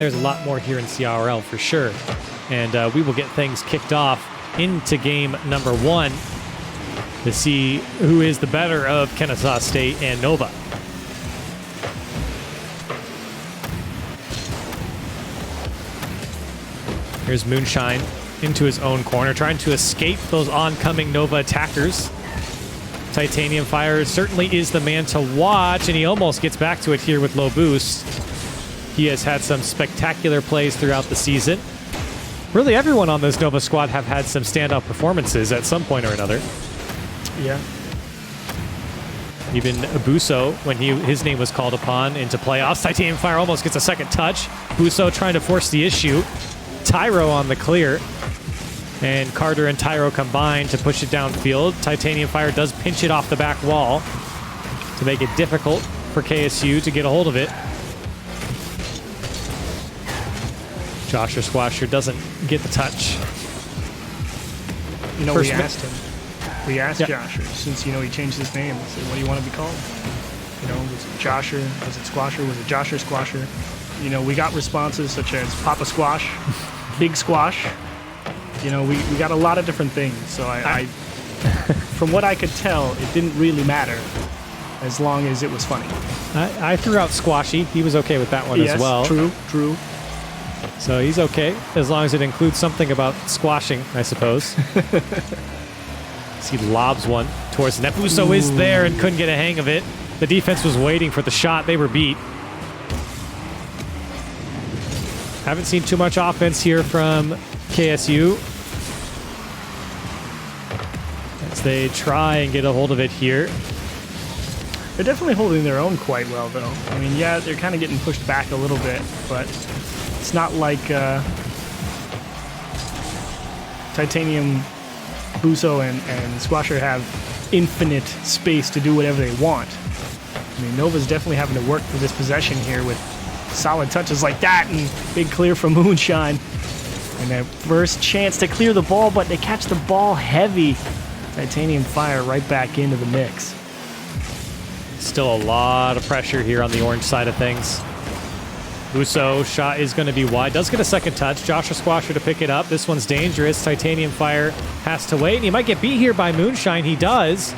There's a lot more here in CRL for sure. And we will get things kicked off into game number 1 to see who is the better of Kennesaw State and Nova. Here's Moonshine into his own corner, trying to escape those oncoming Nova attackers. Titanium Fire certainly is the man to watch, and he almost gets back to it here with low boost. He has had some spectacular plays throughout the season. Really, everyone on this Nova squad have had some standout performances at some point or another. Yeah. Even Buso, when his name was called upon into playoffs, Titanium Fire almost gets a second touch. Buso trying to force the issue. Tyro on the clear. And Carter and Tyro combine to push it downfield. Titanium Fire does pinch it off the back wall to make it difficult for KSU to get a hold of it. Joshua Squasher doesn't get the touch. You know, we asked him. We asked Joshua, since, you know, he changed his name. We said, what do you want to be called? You know, was it Joshua? Was it Squasher? Was it Joshua Squasher? You know, we got responses such as Papa Squash, Big Squash. You know, we got a lot of different things. So I from what I could tell, it didn't really matter as long as it was funny. I threw out Squashy. He was okay with that one as well. True, true. So he's okay, as long as it includes something about squashing, I suppose. He lobs one towards the net. Buso is there and couldn't get a hang of it. The defense was waiting for the shot. They were beat. Haven't seen too much offense here from KSU as they try and get a hold of it here. They're definitely holding their own quite well, though. I mean, yeah, they're kind of getting pushed back a little bit, but it's not like Titanium, Buso, and Squasher have infinite space to do whatever they want. I mean, Nova's definitely having to work for this possession here with solid touches like that and big clear from Moonshine. And their first chance to clear the ball, but they catch the ball heavy. Titanium Fire right back into the mix. Still a lot of pressure here on the orange side of things. Buso, shot is going to be wide. Does get a second touch. Joshua Squasher to pick it up. This one's dangerous. Titanium Fire has to wait, and he might get beat here by Moonshine. He does.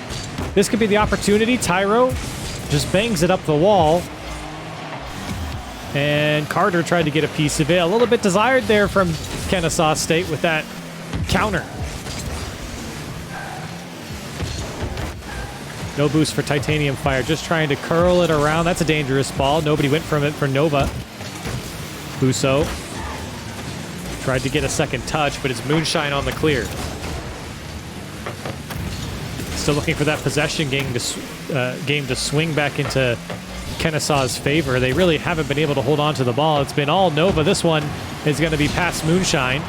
This could be the opportunity. Tyro just bangs it up the wall. And Carter tried to get a piece of it. A little bit desired there from Kennesaw State with that counter. No boost for Titanium Fire. Just trying to curl it around. That's a dangerous ball. Nobody went from it for Nova. Buso tried to get a second touch, but it's Moonshine on the clear. Still looking for that possession game to swing back into Kennesaw's favor. They really haven't been able to hold on to the ball. It's been all Nova. This one is going to be past Moonshine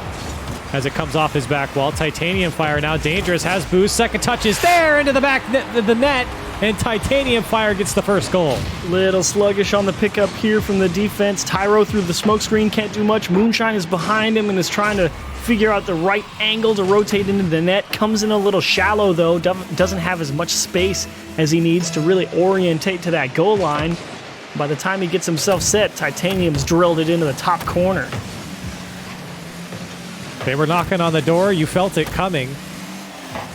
as it comes off his back wall. Titanium Fire now dangerous, has boost. Second touch is there into the back the net, and Titanium Fire gets the first goal. Little sluggish on the pickup here from the defense. Tyro through the smoke screen, can't do much. Moonshine is behind him and is trying to figure out the right angle to rotate into the net. Comes in a little shallow, though. Doesn't have as much space as he needs to really orientate to that goal line. By the time he gets himself set, Titanium's drilled it into the top corner. They were knocking on the door. You felt it coming.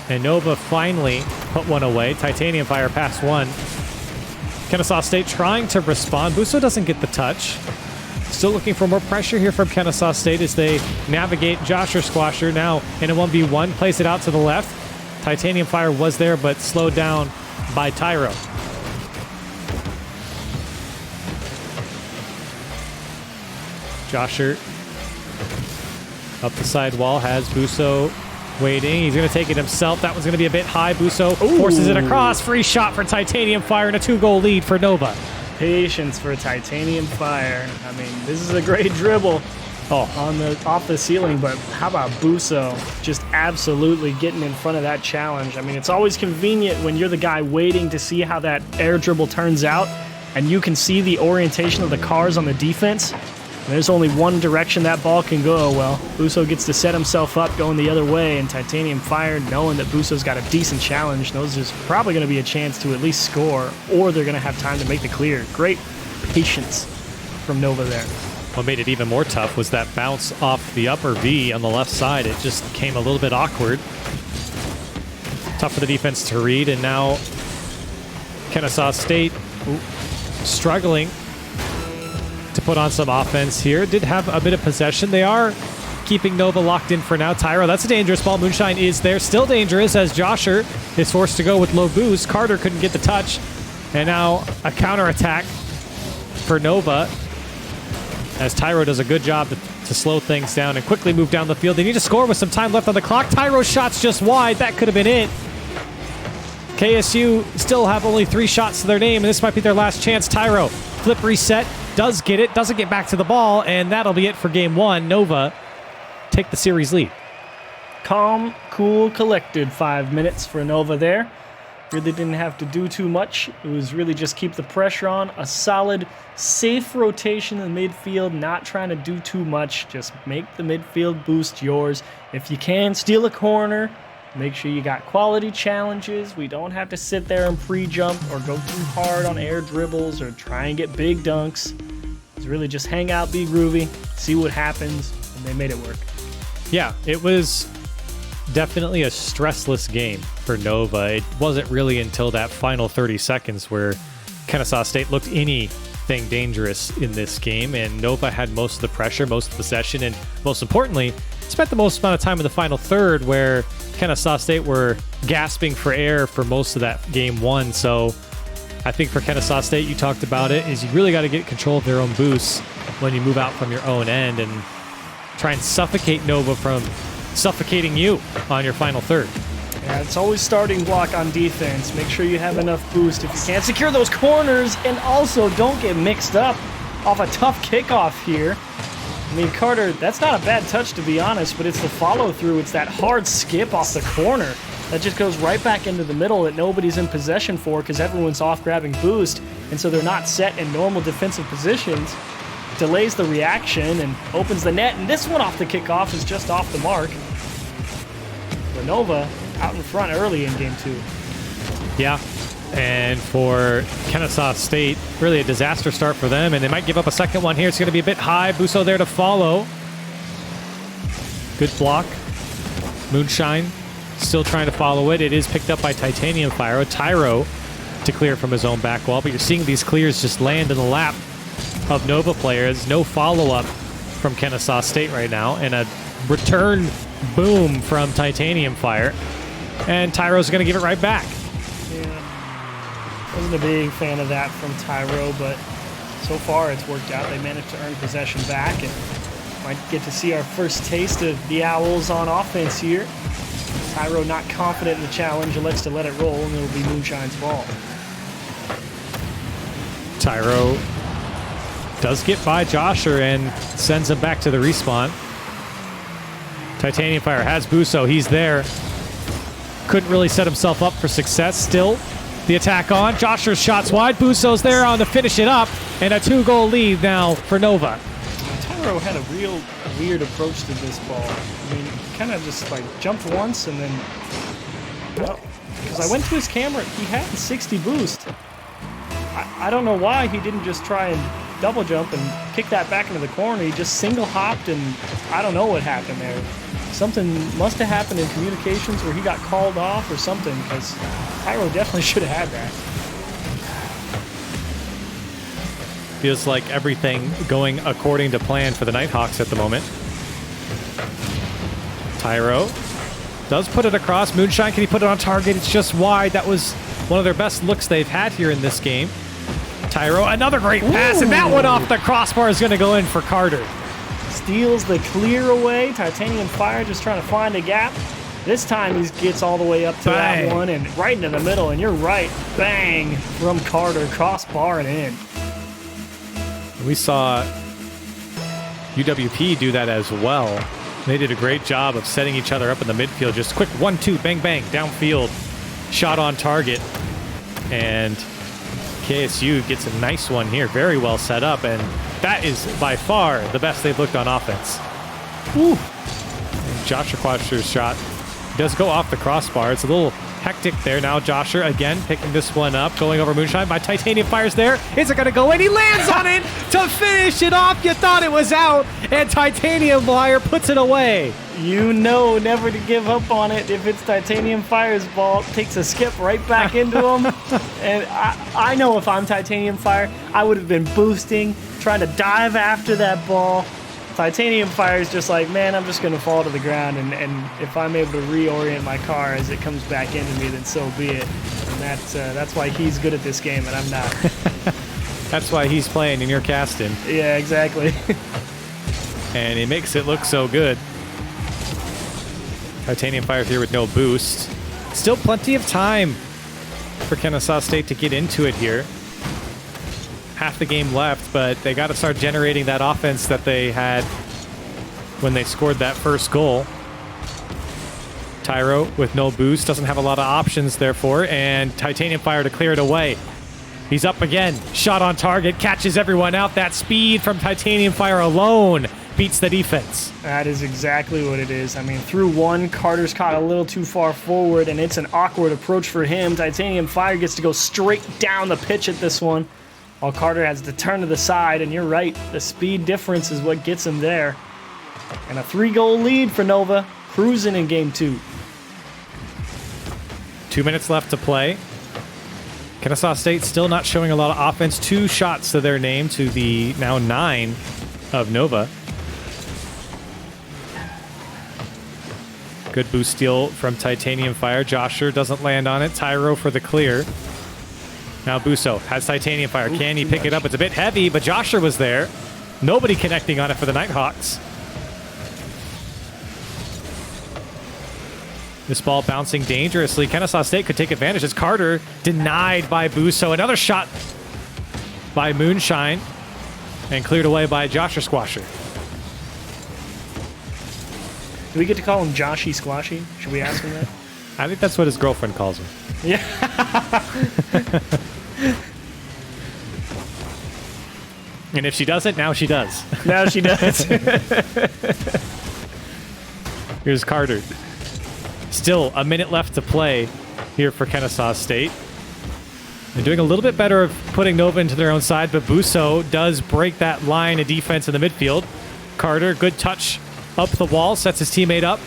And Nova finally put one away. Titanium Fire passed one. Kennesaw State trying to respond. Buso doesn't get the touch. Still looking for more pressure here from Kennesaw State as they navigate Joshua Squasher now in a 1v1. Place it out to the left. Titanium Fire was there, but slowed down by Tyro. Joshua up the side wall, has Buso waiting. He's going to take it himself. That one's going to be a bit high. Buso forces it across. Free shot for Titanium Fire and a 2-goal lead for Nova. Patience for Titanium Fire. I mean, this is a great dribble off the ceiling, but how about Buso just absolutely getting in front of that challenge? I mean, it's always convenient when you're the guy waiting to see how that air dribble turns out, and you can see the orientation of the cars on the defense. There's only one direction that ball can go. Well, Buso gets to set himself up going the other way, and Titanium Fire, knowing that Buso's got a decent challenge, knows there's probably going to be a chance to at least score, or they're going to have time to make the clear. Great patience from Nova there. What made it even more tough was that bounce off the upper V on the left side. It just came a little bit awkward. Tough for the defense to read, and now Kennesaw State struggling to put on some offense here. Did have a bit of possession. They are keeping Nova locked in for now. Tyro, that's a dangerous ball. Moonshine is there. Still dangerous as Josher is forced to go with low boost. Carter couldn't get the touch. And now a counterattack for Nova as Tyro does a good job to slow things down and quickly move down the field. They need to score with some time left on the clock. Tyro's shot's just wide. That could have been it. KSU still have only 3 shots to their name, and this might be their last chance. Tyro, flip reset, does get it, doesn't get back to the ball, and that'll be it for game 1. Nova take the series lead. Calm, cool, collected 5 minutes for Nova there. Really didn't have to do too much. It was really just keep the pressure on. A solid, safe rotation in the midfield, not trying to do too much. Just make the midfield boost yours. If you can, steal a corner. Make sure you got quality challenges. We don't have to sit there and pre-jump or go too hard on air dribbles or try and get big dunks. It's really just hang out, be groovy, see what happens, and they made it work. Yeah, it was definitely a stressless game for Nova. It wasn't really until that final 30 seconds where Kennesaw State looked anything dangerous in this game, and Nova had most of the pressure, most of the possession, and most importantly, spent the most amount of time in the final third where Kennesaw State were gasping for air for most of that game 1. So I think for Kennesaw State, you talked about it, is you really got to get control of their own boosts when you move out from your own end and try and suffocate Nova from suffocating you on your final third. Yeah, it's always starting block on defense. Make sure you have enough boost if you can. Secure those corners, and also don't get mixed up off a tough kickoff here. I mean, Carter, that's not a bad touch to be honest, but it's the follow-through. It's that hard skip off the corner that just goes right back into the middle that nobody's in possession for because everyone's off grabbing boost, and so they're not set in normal defensive positions. Delays the reaction and opens the net, and this one off the kickoff is just off the mark. But Nova out in front early in game 2. Yeah, and for Kennesaw State, really a disaster start for them, and they might give up a second one here. It's going to be a bit high. Busso there to follow. Good block. Moonshine still trying to follow it. It is picked up by Titanium Fire. Tyro to clear from his own back wall, but you're seeing these clears just land in the lap of Nova players. No follow-up from Kennesaw State right now, and a return boom from Titanium Fire. And Tyro's going to give it right back. Yeah, wasn't a big fan of that from Tyro, but so far it's worked out. They managed to earn possession back, and might get to see our first taste of the Owls on offense here. Tyro not confident in the challenge, elects to let it roll, and it'll be Moonshine's ball. Tyro does get by Josher and sends him back to the respawn. Titanium Fire has Busso. He's there. Couldn't really set himself up for success. Still, the attack on. Josher's shot's wide. Busso's there on to finish it up. And a 2-goal lead now for Nova. Tyro had a real weird approach to this ball. I mean, he kind of just like jumped once and then... Well, because I went to his camera, he had the 60 boost. I don't know why he didn't just try and double jump and kick that back into the corner. He just single hopped, and I don't know what happened there. Something must have happened in communications where he got called off or something, because Tyro definitely should have had that. Feels like everything going according to plan for the Nighthawks at the moment. Tyro does put it across. Moonshine, can he put it on target? It's just wide. That was one of their best looks they've had here in this game. Tyro, another great pass, and that one off the crossbar is going to go in for Carter. Steals the clear away. Titanium Fire just trying to find a gap. This time he gets all the way up to that one and right into the middle, and you're right. Bang from Carter, crossbar and in. We saw UWP do that as well. They did a great job of setting each other up in the midfield. Just quick 1-2, bang, bang, downfield. Shot on target. And KSU gets a nice one here. Very well set up. And that is by far the best they've looked on offense. Woo. And Josh Quaster's shot does go off the crossbar. It's a little hectic there. Now Josher again picking this one up, going over Moonshine by Titanium Fire's there. Is it going to go in? He lands on it to finish it off. You thought it was out, and Titanium Fire puts it away. You know never to give up on it. If it's Titanium Fire's ball, takes a skip right back into him. And I know if I'm Titanium Fire, I would have been boosting, trying to dive after that ball. Titanium Fire is just like, man, I'm just going to fall to the ground, and if I'm able to reorient my car as it comes back into me, then so be it. And that's why he's good at this game, and I'm not. That's why he's playing and you're casting. Yeah, exactly. And it makes it look so good. Titanium Fire here with no boost. Still plenty of time for Kennesaw State to get into it here. Half the game left, but they got to start generating that offense that they had when they scored that first goal. Tyro with no boost, doesn't have a lot of options therefore, and Titanium Fire to clear it away. He's up again, shot on target, catches everyone out. That speed from Titanium Fire alone beats the defense. That is exactly what it is. I mean, through one, Carter's caught a little too far forward, and it's an awkward approach for him. Titanium Fire gets to go straight down the pitch at this one, while Carter has to turn to the side, and you're right, the speed difference is what gets him there. And a 3-goal lead for Nova, cruising in game 2. 2 minutes left to play. Kennesaw State still not showing a lot of offense. 2 shots to their name to the now 9 of Nova. Good boost steal from Titanium Fire. Josher doesn't land on it. Tyro for the clear. Now Busso has Titanium Fire. Can he pick it up? It's a bit heavy, but Josher was there. Nobody connecting on it for the Nighthawks. This ball bouncing dangerously. Kennesaw State could take advantage as Carter denied by Busso. Another shot by Moonshine and cleared away by Josher Squasher. Do we get to call him Joshy Squashy? Should we ask him that? I think that's what his girlfriend calls him. Yeah. And if she doesn't, now she does. Now she does. Here's Carter. Still a minute left to play here for Kennesaw State. They're doing a little bit better of putting Nova into their own side, but Busso does break that line of defense in the midfield. Carter, good touch up the wall, sets his teammate up.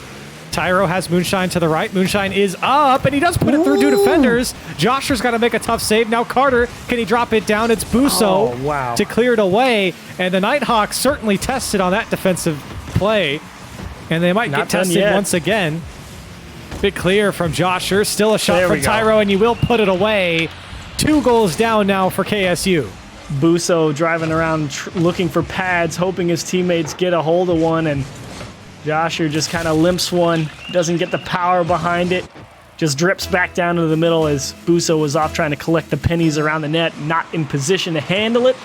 Tyro has Moonshine to the right. Moonshine is up, and he does put it through 2 defenders. Josher's got to make a tough save. Now Carter, can he drop it down? It's Busso to clear it away, and the Nighthawks certainly tested on that defensive play, and they might get tested once again. Big clear from Josher. Still a shot from Tyro, and you will put it away. 2 goals down now for KSU. Busso driving around looking for pads, hoping his teammates get a hold of one, and Josher just kind of limps one, doesn't get the power behind it, just drips back down into the middle as Busso was off trying to collect the pennies around the net, not in position to handle it,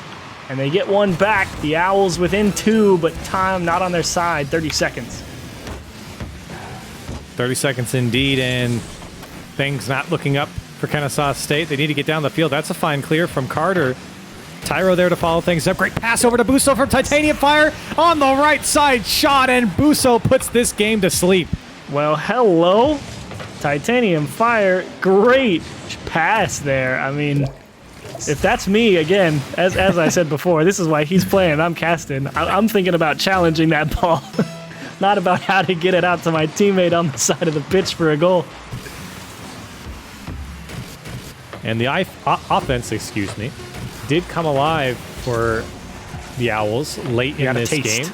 and they get one back. The Owls within 2, but time not on their side, 30 seconds. 30 seconds indeed, and things not looking up for Kennesaw State. They need to get down the field. That's a fine clear from Carter. Tyro there to follow things up. Great pass over to Busso from Titanium Fire on the right side shot, and Busso puts this game to sleep. Well, hello, Titanium Fire. Great pass there. I mean, if that's me, again, as I said before, this is why he's playing. I'm casting. I'm thinking about challenging that ball. Not about how to get it out to my teammate on the side of the pitch for a goal. And the offense, did come alive for the Owls late in this game.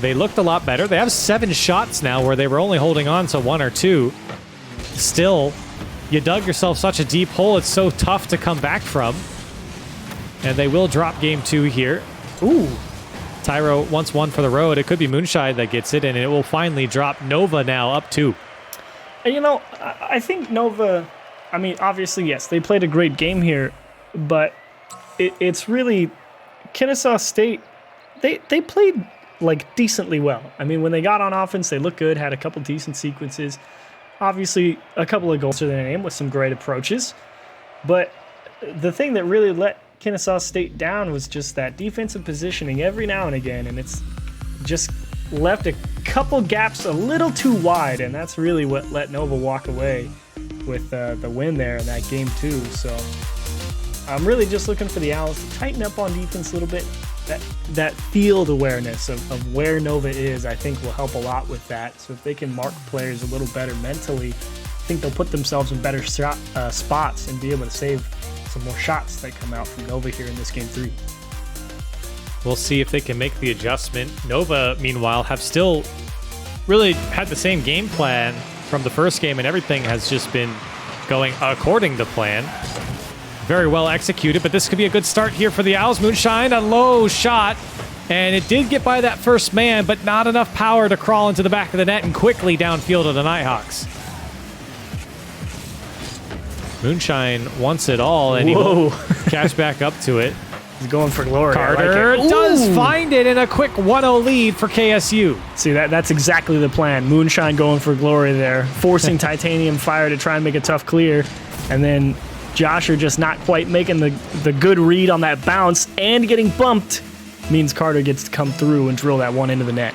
They looked a lot better. They have 7 shots now where they were only holding on to 1 or 2. Still, you dug yourself such a deep hole, it's so tough to come back from. And they will drop game 2 here. Ooh. Tyro wants one for the road. It could be Moonshine that gets it, and it will finally drop Nova now up 2. And you know, I think Nova, I mean, obviously, yes, they played a great game here, but it's really Kennesaw State, they played like decently well. I mean, when they got on offense, they looked good, had a couple decent sequences. Obviously, a couple of goals to their name with some great approaches. But the thing that really let Kennesaw State down was just that defensive positioning every now and again, and it's just left a couple gaps a little too wide, and that's really what let Nova walk away. with the win there in that game too. So I'm really just looking for the Owls to tighten up on defense a little bit. That field awareness of where Nova is, I think, will help a lot with that. So if they can mark players a little better mentally, I think they'll put themselves in better spots and be able to save some more shots that come out from Nova here in this game 3. We'll see if they can make the adjustment. Nova, meanwhile, have still really had the same game plan from the first game, and everything has just been going according to plan. Very well executed, but this could be a good start here for the Owls. Moonshine, a low shot, and it did get by that first man, but not enough power to crawl into the back of the net and quickly downfield to the Nighthawks. Moonshine wants it all, and he will catch back up to it. He's going for glory. Carter does find it in a quick 1-0 lead for KSU. See, that's exactly the plan. Moonshine going for glory there, forcing Titanium Fire to try and make a tough clear, and then Josher just not quite making the good read on that bounce, and getting bumped means Carter gets to come through and drill that one into the net.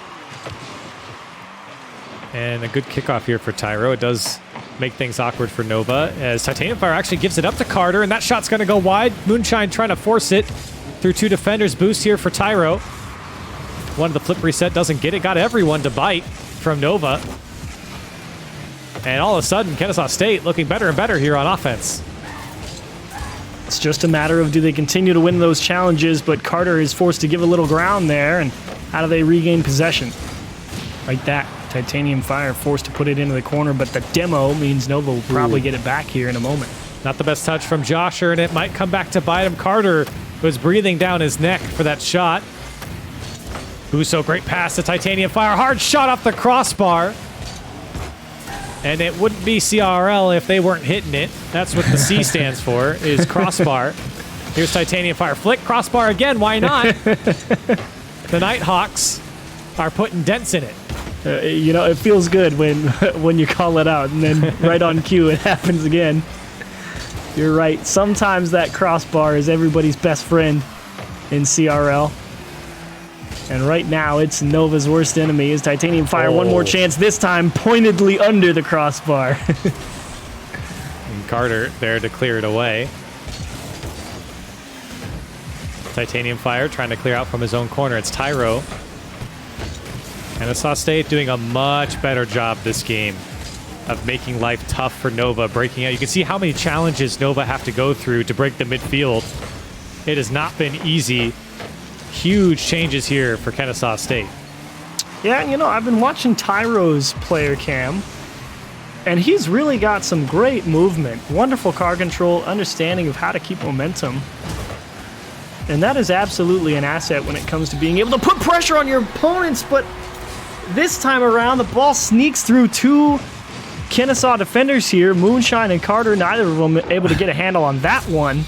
And a good kickoff here for Tyro. It does make things awkward for Nova, as Titanium Fire actually gives it up to Carter, and that shot's going to go wide. Moonshine trying to force it through 2 defenders. Boost here for Tyro. One of the flip reset doesn't get it. Got everyone to bite from Nova. And all of a sudden, Kennesaw State looking better and better here on offense. It's just a matter of, do they continue to win those challenges, but Carter is forced to give a little ground there, and how do they regain possession? Like that. Titanium Fire forced to put it into the corner, but the demo means Nova will probably get it back here in a moment. Not the best touch from Josher, and it might come back to bite him. Carter was breathing down his neck for that shot. Busso, great pass to Titanium Fire. Hard shot off the crossbar. And it wouldn't be CRL if they weren't hitting it. That's what the C stands for, is crossbar. Here's Titanium Fire. Flick, crossbar again, why not? The Nighthawks are putting dents in it. You know, it feels good when you call it out, and then right on cue it happens again. You're right. Sometimes that crossbar is everybody's best friend in CRL. And right now, it's Nova's worst enemy. Is Titanium Fire one more chance, this time pointedly under the crossbar. And Carter there to clear it away. Titanium Fire trying to clear out from his own corner. It's Tyro. Kennesaw State doing a much better job this game of making life tough for Nova, breaking out. You can see how many challenges Nova have to go through to break the midfield. It has not been easy. Huge changes here for Kennesaw State. Yeah, you know, I've been watching Tyro's player cam, and he's really got some great movement, wonderful car control, understanding of how to keep momentum. And that is absolutely an asset when it comes to being able to put pressure on your opponents, but this time around, the ball sneaks through 2 Kennesaw defenders here. Moonshine and Carter, neither of them able to get a handle on that one.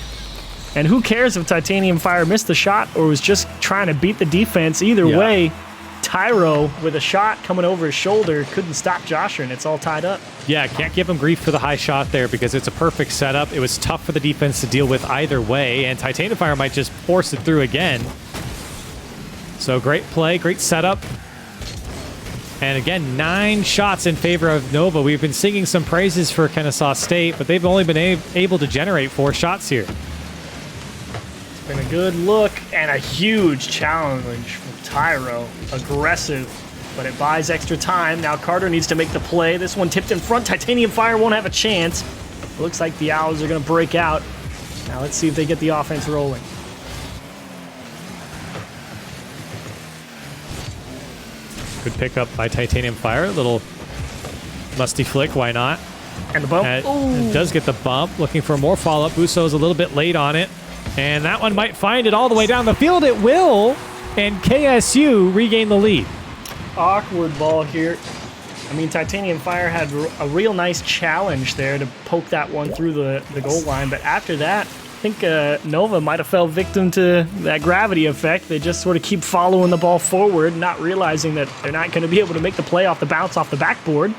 And who cares if Titanium Fire missed the shot or was just trying to beat the defense? Either way, Tyro, with a shot coming over his shoulder, couldn't stop Josher, and it's all tied up. Yeah, can't give him grief for the high shot there because it's a perfect setup. It was tough for the defense to deal with either way, and Titanium Fire might just force it through again. So great play, great setup. And again, 9 shots in favor of Nova. We've been singing some praises for Kennesaw State, but they've only been able to generate 4 shots here. It's been a good look and a huge challenge from Tyro. Aggressive, but it buys extra time. Now Carter needs to make the play. This one tipped in front. Titanium Fire won't have a chance. It looks like the Owls are going to break out. Now let's see if they get the offense rolling. Good pickup by Titanium Fire. A little musty flick, why not? And the bump. It does get the bump. Looking for more follow-up. Busso's a little bit late on it. And that one might find it all the way down the field. It will. And KSU regain the lead. Awkward ball here. I mean, Titanium Fire had a real nice challenge there to poke that one through the goal line. But after that, I think Nova might have fell victim to that gravity effect. They just sort of keep following the ball forward, not realizing that they're not going to be able to make the play off the bounce off the backboard.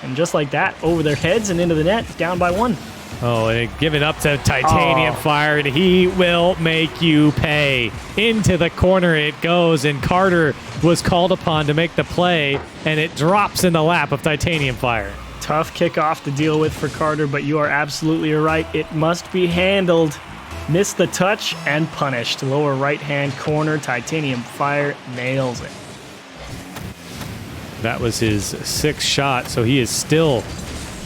And just like that, over their heads and into the net, down by 1. Oh, and give it up to Titanium Fire, and he will make you pay. Into the corner it goes, and Carter was called upon to make the play, and it drops in the lap of Titanium Fire. Tough kickoff to deal with for Carter, but you are absolutely right. It must be handled. Missed the touch and punished. Lower right-hand corner, Titanium Fire nails it. That was his sixth shot, so he is still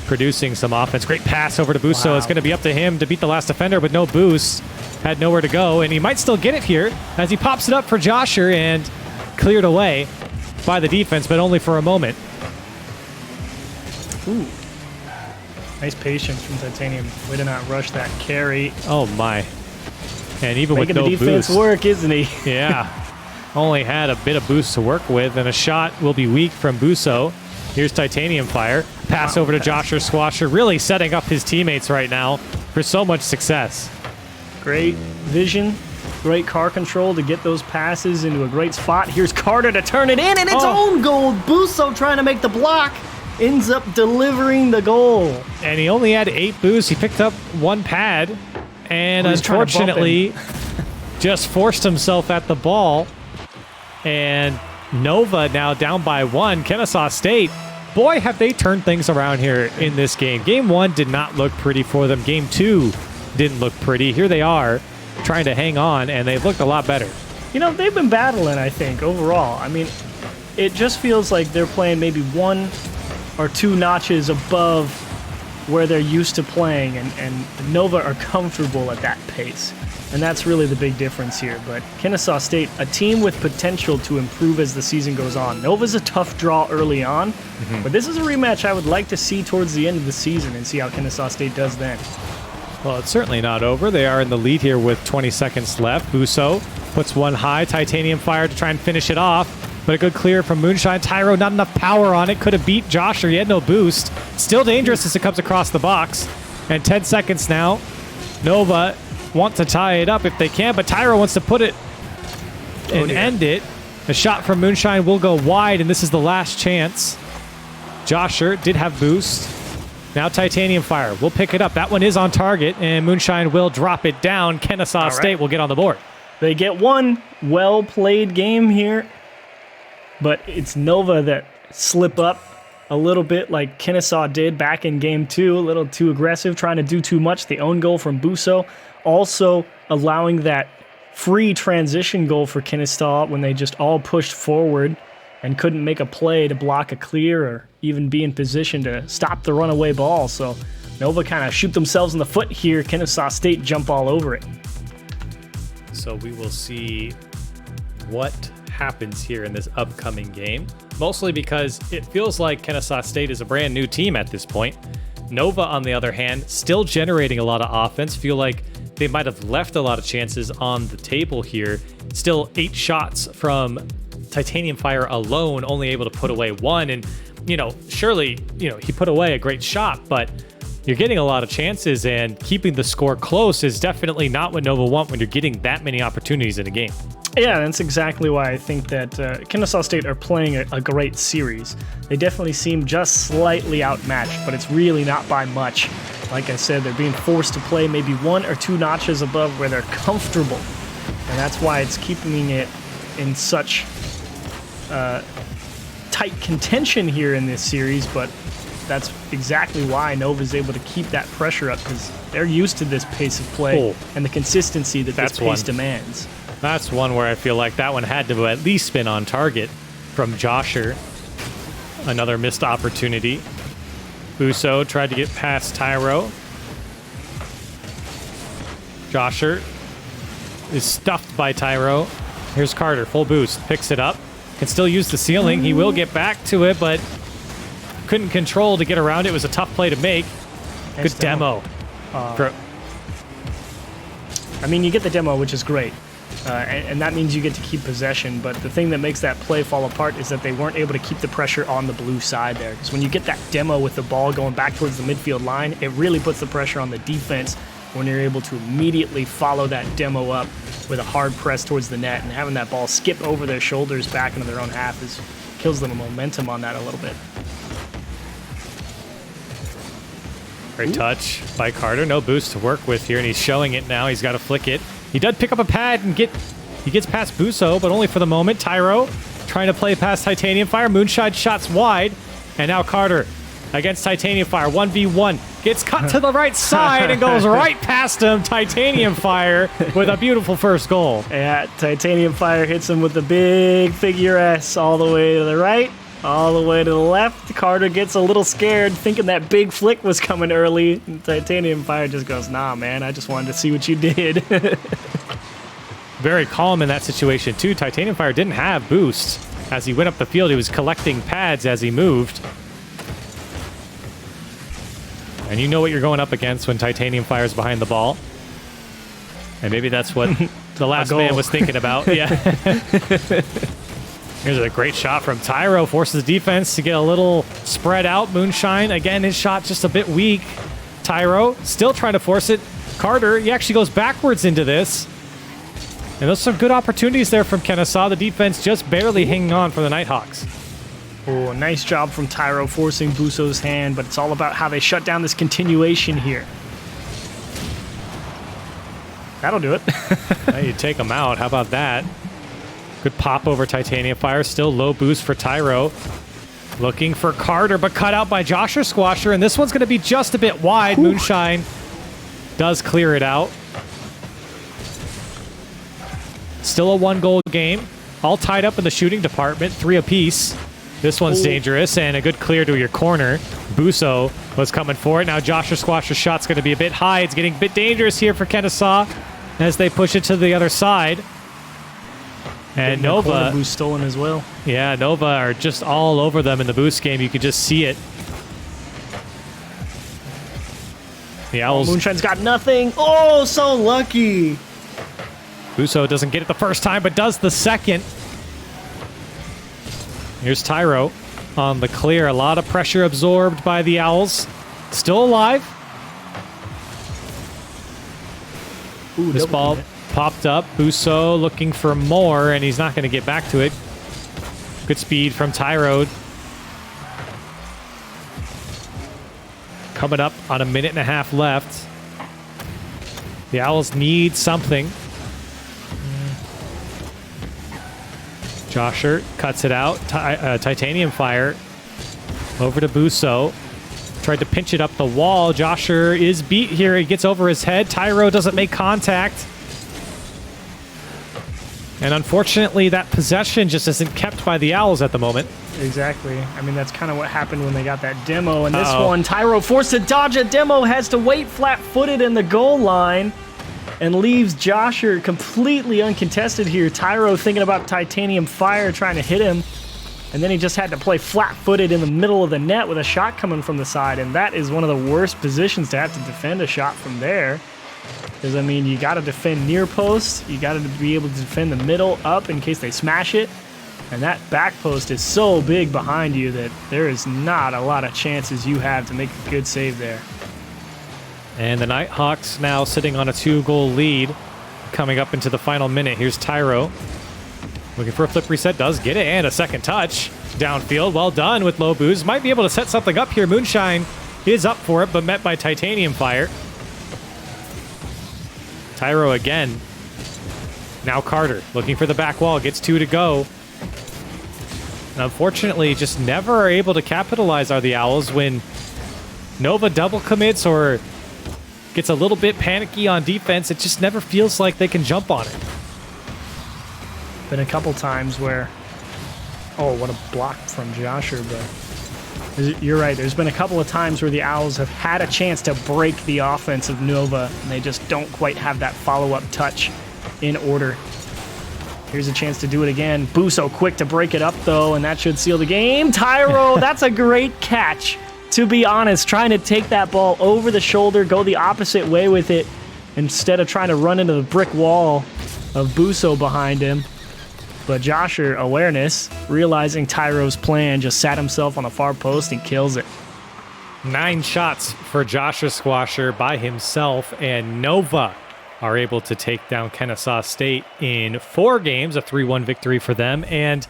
producing some offense. Great pass over to Busso. Wow. It's going to be up to him to beat the last defender with no boost. Had nowhere to go, and he might still get it here as he pops it up for Josher and cleared away by the defense, but only for a moment. Ooh. Nice patience from Titanium. Way to not rush that carry. Oh, my. And even Making with no the defense boost. work, isn't he? Yeah. Only had a bit of boost to work with, and a shot will be weak from Busso. Here's Titanium Fire. Pass over to Josher Squasher, really setting up his teammates right now for so much success. Great vision, great car control to get those passes into a great spot. Here's Carter to turn it in, and it's own goal. Busso trying to make the block, ends up delivering the goal. And he only had 8 boosts. He picked up 1 pad, and unfortunately just forced himself at the ball. And Nova now down by 1. Kennesaw State, boy, have they turned things around here in this game. Game 1 did not look pretty for them. Game 2 didn't look pretty. Here they are trying to hang on, and they've looked a lot better. You know, they've been battling, I think, overall. I mean, it just feels like they're playing maybe 1 or 2 notches above where they're used to playing, and Nova are comfortable at that pace. And that's really the big difference here. But Kennesaw State, a team with potential to improve as the season goes on. Nova's a tough draw early on, but this is a rematch I would like to see towards the end of the season and see how Kennesaw State does then. Well, it's certainly not over. They are in the lead here with 20 seconds left. Busso puts one high. Titanium Fire to try and finish it off. But a good clear from Moonshine. Tyro, not enough power on it. Could have beat Josher. He had no boost. Still dangerous as it comes across the box. And 10 seconds now. Nova want to tie it up if they can, but Tyro wants to put it and end it. A shot from Moonshine will go wide, and this is the last chance. Josher did have boost. Now Titanium Fire will pick it up. That one is on target, and Moonshine will drop it down. Kennesaw State will get on the board. They get one well-played game here, but it's Nova that slip up a little bit like Kennesaw did back in game 2. A little too aggressive, trying to do too much. The own goal from Busso also allowing that free transition goal for Kennesaw when they just all pushed forward and couldn't make a play to block a clear or even be in position to stop the runaway ball. So Nova kind of shoot themselves in the foot here. Kennesaw State jump all over it. So we will see what happens here in this upcoming game, mostly because it feels like Kennesaw State is a brand new team at this point. Nova, on the other hand, still generating a lot of offense. Feel like they might have left a lot of chances on the table here. Still 8 shots from Titanium Fire alone, only able to put away 1. And, surely, he put away a great shot, but you're getting a lot of chances, and keeping the score close is definitely not what Nova want when you're getting that many opportunities in a game. Yeah, that's exactly why I think that Kennesaw State are playing a great series. They definitely seem just slightly outmatched, but it's really not by much. Like I said, they're being forced to play maybe 1 or 2 notches above where they're comfortable. And that's why it's keeping it in such tight contention here in this series, but that's exactly why Nova's able to keep that pressure up, because they're used to this pace of play and the consistency that this pace demands. That's one where I feel like that one had to at least been on target from Josher. Another missed opportunity. Busso tried to get past Tyro. Josher is stuffed by Tyro. Here's Carter, full boost, picks it up. Can still use the ceiling. He will get back to it, but couldn't control to get around it. It was a tough play to make. Nice Good demo. I mean, you get the demo, which is great. And that means you get to keep possession, but the thing that makes that play fall apart is that they weren't able to keep the pressure on the blue side there. Because when you get that demo with the ball going back towards the midfield line, it really puts the pressure on the defense when you're able to immediately follow that demo up with a hard press towards the net, and having that ball skip over their shoulders back into their own half kills them momentum on that a little bit. Great touch by Carter. No boost to work with here, and he's showing it now. He's got to flick it. He does pick up a pad and he gets past Busso, but only for the moment. Tyro trying to play past Titanium Fire. Moonshine shots wide, and now Carter against Titanium Fire. 1v1. Gets cut to the right side and goes right past him. Titanium Fire with a beautiful first goal. Yeah, Titanium Fire hits him with the big figure S all the way to the right, all the way to the left. Carter gets a little scared, thinking that big flick was coming early. And Titanium Fire just goes, nah, man, I just wanted to see what you did. Very calm in that situation, too. Titanium Fire didn't have boost. As he went up the field, he was collecting pads as he moved. And you know what you're going up against when Titanium Fire's behind the ball. And maybe that's what the last man was thinking about. Yeah. Here's a great shot from Tyro. Forces defense to get a little spread out. Moonshine, again, his shot just a bit weak. Tyro still trying to force it. Carter, he actually goes backwards into this. And those are some good opportunities there from Kennesaw. The defense just barely hanging on for the Nighthawks. Oh, nice job from Tyro forcing Buso's hand, but it's all about how they shut down this continuation here. That'll do it. Now you take them out. How about that? Good pop over Titanium Fire. Still low boost for Tyro. Looking for Carter, but cut out by Josher Squasher. And this one's going to be just a bit wide. Ooh. Moonshine does clear it out. Still a 1-goal game. All tied up in the shooting department. 3 apiece. This one's dangerous, and a good clear to your corner. Buso was coming for it. Now Josher Squasher's shot's going to be a bit high. It's getting a bit dangerous here for Kennesaw as they push it to the other side. And Nova boost stolen as well. Yeah, Nova are just all over them in the boost game. You could just see it. The Owls. Moonshine's got nothing. Oh, so lucky. Buso doesn't get it the first time, but does the second. Here's Tyro on the clear. A lot of pressure absorbed by the Owls. Still alive. Ooh, this ball popped up. Buso looking for more, and he's not going to get back to it. Good speed from Tyro. Coming up on a minute and a half left. The Owls need something. Josher cuts it out. Titanium Fire over to Buso. Tried to pinch it up the wall. Josher is beat here. He gets over his head. Tyro doesn't make contact. And unfortunately, that possession just isn't kept by the Owls at the moment. Exactly. I mean, that's kind of what happened when they got that demo. And this one, Tyro forced to dodge a demo, has to wait flat-footed in the goal line, and leaves Josher completely uncontested here. Tyro thinking about Titanium Fire, trying to hit him. And then he just had to play flat-footed in the middle of the net with a shot coming from the side. And that is one of the worst positions to have to defend a shot from there. Because, I mean, you got to defend near post. You got to be able to defend the middle up in case they smash it. And that back post is so big behind you that there is not a lot of chances you have to make a good save there. And the Nighthawks now sitting on a 2-goal lead coming up into the final minute. Here's Tyro. Looking for a flip reset. Does get it. And a second touch. Downfield. Well done with low boost. Might be able to set something up here. Moonshine is up for it, but met by Titanium Fire. Tyro again. Now Carter looking for the back wall. Gets 2 to go. And unfortunately, just never are able to capitalize are the Owls when Nova double commits or gets a little bit panicky on defense. It just never feels like they can jump on it. Been a couple times where... Oh, what a block from Josher, but... You're right. There's been a couple of times where the Owls have had a chance to break the offense of Nova, and they just don't quite have that follow-up touch in order. Here's a chance to do it again. Buso quick to break it up, though, and that should seal the game. Tyro, that's a great catch, to be honest. Trying to take that ball over the shoulder, go the opposite way with it, instead of trying to run into the brick wall of Buso behind him. But Josher, awareness, realizing Tyro's plan, just sat himself on the far post and kills it. 9 shots for Josher Squasher by himself, and Nova are able to take down Kennesaw State in 4 games, a 3-1 victory for them. And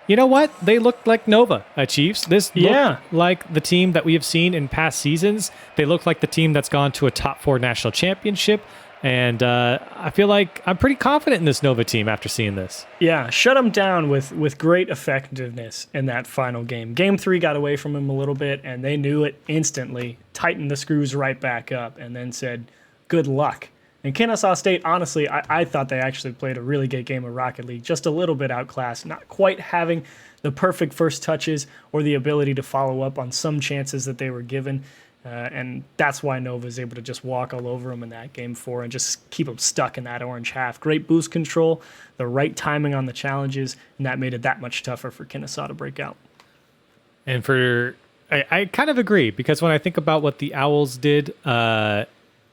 you know what? They look like Nova, Chiefs. This looked like the team that we have seen in past seasons. They look like the team that's gone to a top 4 national championship. And I feel like I'm pretty confident in this Nova team after seeing this. Yeah, shut them down with great effectiveness in that final game. Game 3 got away from them a little bit, and they knew it instantly, tightened the screws right back up, and then said, good luck. And Kennesaw State, honestly, I thought they actually played a really good game of Rocket League, just a little bit outclassed, not quite having the perfect first touches or the ability to follow up on some chances that they were given. And that's why Nova is able to just walk all over them in that game 4 and just keep them stuck in that orange half. Great boost control, the right timing on the challenges, and that made it that much tougher for Kennesaw to break out. And I kind of agree, because when I think about what the Owls did,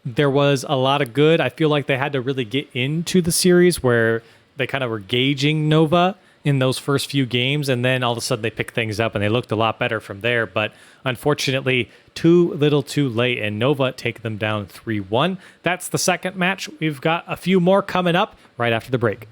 there was a lot of good. I feel like they had to really get into the series where they kind of were gauging Nova in those first few games, and then all of a sudden they picked things up and they looked a lot better from there. But unfortunately, too little too late, and Nova take them down 3-1. That's the second match. We've got a few more coming up right after the break.